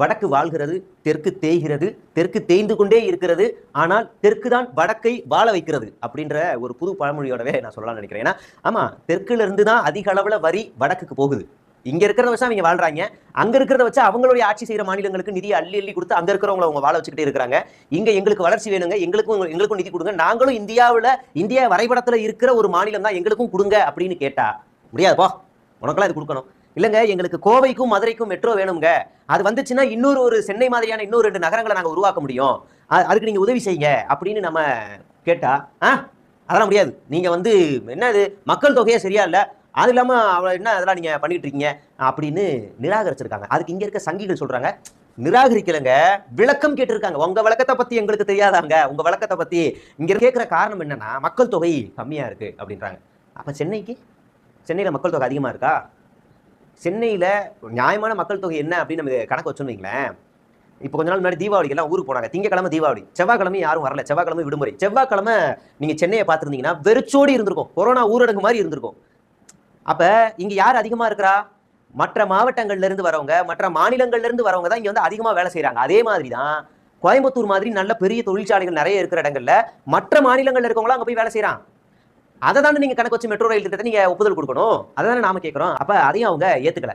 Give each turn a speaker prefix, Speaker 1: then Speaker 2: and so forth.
Speaker 1: வடக்கு வாழ்கிறது, தெற்கு தேய்கிறது, தெற்கு தேய்ந்து கொண்டே இருக்கிறது. ஆனால் தெற்கு தான் வடக்கை வாழ வைக்கிறது அப்படின்ற ஒரு புது பழமொழியோடவே நான் சொல்லலாம்னு நினைக்கிறேன். ஏன்னா ஆமா, தெற்குல இருந்து தான் அதிக அளவுல வரி வடக்குக்கு போகுது. இங்க இருக்கிறத வச்சு அவங்க வாழ்றாங்க. அங்க இருக்கிறத வச்சு அவங்களுடைய ஆட்சி செய்யற மாநிலங்களுக்கு நிதி அள்ளி அள்ளி கொடுத்து அங்க இருக்கிறவங்களை அவங்க வாழ வச்சுக்கிட்டே இருக்காங்க. இங்க எங்களுக்கு வளர்ச்சி வேணுங்க, எங்களுக்கும் நிதி கொடுங்க, நாங்களும் இந்தியா வரைபடத்துல இருக்கிற ஒரு மாநிலம் தான், எங்களுக்கும் கொடுங்க அப்படின்னு கேட்டா முடியாதுப்பா, உனக்கெல்லாம் இது கொடுக்கணும் இல்லங்க, எங்களுக்கு கோவைக்கும் மதுரைக்கும் மெட்ரோ வேணுங்க, அது வந்துச்சுன்னா இன்னொரு ஒரு சென்னை மாதிரியான இன்னொரு 2 நகரங்களை நாங்க உருவாக்க முடியும், அதுக்கு நீங்க உதவி செய்யுங்க அப்படின்னு நம்ம கேட்டா அதெல்லாம் முடியாது. நீங்க என்ன இது மக்கள் தொகையே சரியா இல்ல, அது இல்லாம என்ன அதெல்லாம் நீங்க பண்ணிட்டு இருக்கீங்க அப்படின்னு நிராகரிச்சிருக்காங்க. அதுக்கு இங்க இருக்க சங்கிகள் சொல்றாங்க, நிராகரிக்கலங்க, விளக்கம் கேட்டிருக்காங்க. உங்க விளக்கத்தை பத்தி எங்களுக்கு தெரியாதாங்க, உங்க விளக்கத்தை பத்தி இங்க கேட்கிற காரணம் என்னன்னா மக்கள் தொகை கம்மியா இருக்கு அப்படின்றாங்க. அப்ப சென்னையில மக்கள் தொகை அதிகமா இருக்கா? சென்னையில நியாயமான மக்கள் தொகை என்ன அப்படின்னு நம்ம கணக்கு வச்சோம் வைங்களேன். இப்போ கொஞ்ச நாள் முன்னாடி தீபாவளிக்கு எல்லாம் ஊருக்கு போனாங்க. திங்கக்கிழமை தீபாவளி, செவ்வாய்க்கிழமை யாரும் வரல, செவ்வாய்க்கிழமை விடுமுறை. செவ்வாய்க்கிழமை நீங்க சென்னையை பார்த்துருந்தீங்கன்னா வெறிச்சோடி இருந்திருக்கும், கொரோனா ஊரடங்கு மாதிரி இருந்திருக்கும். அப்ப இங்க யார் அதிகமா இருக்கிறா? மற்ற மாவட்டங்கள்ல இருந்து வரவங்க, மற்ற மாநிலங்கள்ல இருந்து வரவங்க தான் இங்க அதிகமா வேலை செய்யறாங்க. அதே மாதிரிதான் கோயம்புத்தூர் மாதிரி நல்ல பெரிய தொழிற்சாலைகள் நிறைய இருக்கிற இடங்கள்ல மற்ற மாநிலங்கள்ல இருக்கவங்களும் அங்க போய் வேலை செய்யறான். அதை தானே நீங்க கணக்கு வச்சு மெட்ரோ ரயில் திட்டத்தை நீங்க ஒப்புதல் கொடுக்கணும், அதை தானே நாம கேட்கிறோம். அப்ப அதையும் அவங்க ஏத்துக்கல.